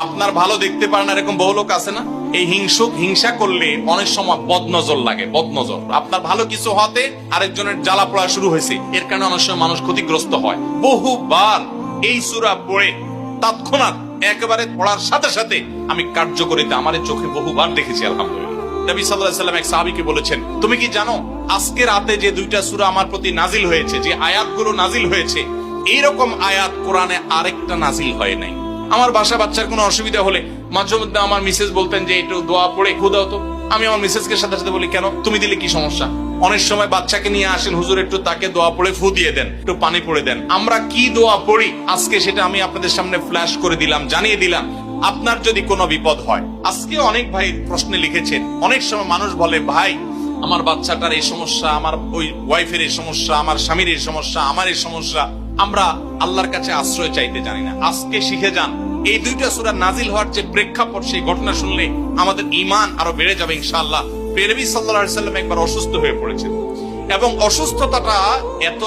আপনার ভালো দেখতে পারেন এরকম বহু লোক আছে না? এই হিংসা করলে অনেক সময় বদনজর লাগে, বদনজর। আপনার ভালো কিছু হতে আরেকজনের জ্বালা পড়া শুরু হয়েছে, এর কারণে অনেক সময় মানুষ ক্ষতিগ্রস্ত হয়। বহুবার এই সূরা পড়ে তৎক্ষণাৎ একেবারে পড়ার সাথে সাথে আমি কার্যকরিতা আমার চোখে বহুবার দেখেছি, আলহামদুলিল্লাহ। নবী সাল্লাল্লাহু আলাইহি ওয়াসাল্লাম এক সাহাবীকে বলেছেন, তুমি কি জানো আজকে রাতে যে দুইটা সূরা আমার প্রতি নাজিল হয়েছে, যে আয়াতগুলো নাজিল হয়েছে, এইরকম আয়াত কোরআনে আরেকটা নাজিল হয় নাই। আমার বাসা বাচ্চার কোনো অসুবিধা হলে মাঝে মধ্যে আমার মিসেস বলতেন যে একটু দোয়া পড়ে খু দাও তো। আমি আমার মিসেসকে সাথে সাথে বলি, কেন, তুমি দিলে কি সমস্যা? অনেক সময় বাচ্চাকে নিয়ে আসেন, হুজুর একটু তাকে দোয়া পড়ে ফু দিয়ে দেন, একটু পানি পড়ে দেন। আমরা কি দোয়া পড়ি আজকে সেটা আমি আপনাদের সামনে ফ্ল্যাশ করে দিলাম, জানিয়ে দিলাম। আপনার যদি কোনো বিপদ হয়, আজকে অনেক ভাই প্রশ্নে লিখেছেন, অনেক সময় মানুষ বলে, ভাই আমার বাচ্চাটার এই সমস্যা, আমার ওই ওয়াইফের এই সমস্যা, আমার স্বামীর এই সমস্যা, আমার এই সমস্যা, আমরা আল্লাহর কাছে আশ্রয় চাইতে জানি না। আজকে শিখে যান, এই দুইটা সূরা নাজিল হওয়ার যে প্রেক্ষাপট, সেই ঘটনা শুনলে আমাদের ঈমান আরো বেড়ে যাবে ইনশাআল্লাহ। নবী সাল্লাল্লাহু আলাইহি ওয়াসাল্লাম একবার অসুস্থ হয়ে পড়েছেন, এবং অসুস্থতাটা এত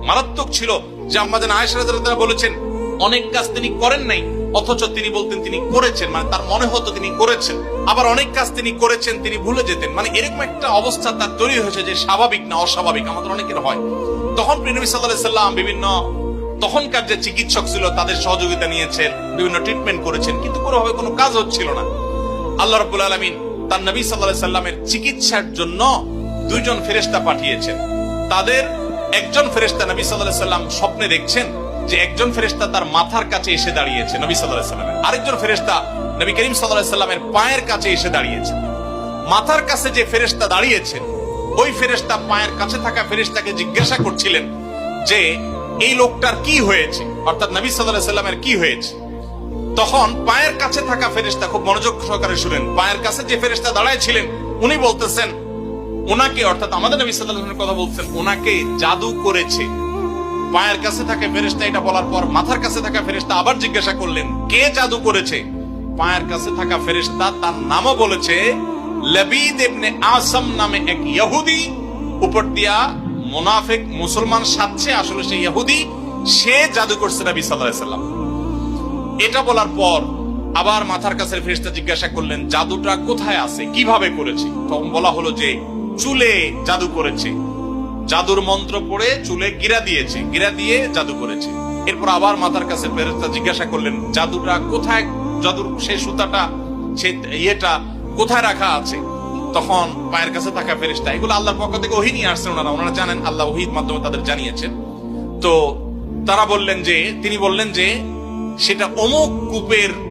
মারাত্মক ছিল যে আম্মা জান আয়েশা রাদিয়াল্লাহু তাআলা বলেছেন, অনেক কাজ তিনি করেন নাই, অথচ তিনি বলতেন তিনি করেছেন, মানে তার মনে হতো তিনি করেছেন। আবার অনেক কাজ তিনি করেছেন, তিনি ভুলে যেতেন। মানে এরকম একটা অবস্থা তার তৈরি হয়েছে যে স্বাভাবিক না অস্বাভাবিক, আমাদের অনেকের হয়। তখন নবী সাল্লাল্লাহু আলাইহি ওয়াসাল্লাম বিভিন্ন তখনকার যে চিকিৎসক ছিল তাদের সহযোগিতা নিয়েছেন, বিভিন্ন ট্রিটমেন্ট করেছেন, কিন্তু কোনোভাবে কোনো কাজ হচ্ছিল না। আল্লাহ রাব্বুল আলামিন তার নবী সাল্লাল্লাহু আলাইহি ওয়াসাল্লামের চিকিৎসার জন্য দুইজন ফেরেশতা পাঠিয়েছেন। তাদের একজন ফেরেশতা নবী সাল্লাল্লাহু আলাইহি ওয়াসাল্লাম স্বপ্নে দেখছেন যে একজন ফেরেশতা তার মাথার কাছে এসে দাঁড়িয়েছে নবী সাল্লাল্লাহু আলাইহি ওয়াসাল্লামের, আরেকজন ফেরেশতা নবী করিম সাল্লাল্লাহু আলাইহি ওয়াসাল্লামের পায়ের কাছে এসে দাঁড়িয়েছে। মাথার কাছে যে ফেরেশতা দাঁড়িয়েছেন, ওই ফেরেশতা পায়ের কাছে থাকা ফেরেশতাকে জিজ্ঞাসা করছিলেন যে এই লোকটার কি হয়েছে, অর্থাৎ নবী সাল্লাল্লাহু আলাইহি ওয়াসাল্লামের কি হয়েছে। তখন পায়ের কাছে থাকা ফেরেশতা খুব মনোযোগ সহকারে শুনেন, পায়ের কাছে যে ফেরেশতা দাঁড়ায় ছিলেন উনি বলতেছেন, ওনাকে, অর্থাৎ আমাদের নবী সাল্লাল্লাহু আলাইহি ওয়াসাল্লামের কথা বলছেন, ওনাকে জাদু করেছে। পায়ের কাছে থাকা ফেরেশতা এটা বলার পর মাথার কাছে থাকা ফেরেশতা আবার জিজ্ঞাসা করলেন, কে জাদু করেছে? পায়ের কাছে থাকা ফেরেশতা তার নামও বলেছে, লবিদ ইবনে আসাম নামে এক ইহুদি, উপর দিয়া মুনাফিক মুসলমান সাজছে, আসলে সে ইহুদি, সে জাদু করছে নবী সাল্লাল্লাহু আলাইহি ওয়াসাল্লাম। এটা বলার পর আবার মাথার কাছে ফেরেশতা জিজ্ঞাসা করলেন, জাদুটা কোথায় আছে, কিভাবে করেছে? তখন বলা হলো যে চুলে জাদু করেছে, জাদুর মন্ত্র পড়ে চুলে গিরা দিয়েছে, গিরা দিয়ে জাদু করেছে। এরপর আবার মাথার কাছে ফেরেশতা জিজ্ঞাসা করলেন, জাদুটা কোথায়, জাদুর সেই সুতাটা, সেই ইয়েটা কোথায় রাখা আছে? তখন পায়ের কাছে থাকা ফেরেশতা, এগুলো আল্লাহর পক্ষ থেকে ওহী নিয়ে আসছেন, ওনারা জানেন, আল্লাহ ওহীর মাধ্যমে তাদের জানিয়েছেন। তো তারা বললেন যে, তিনি বললেন যে সেটা অমুক কূপের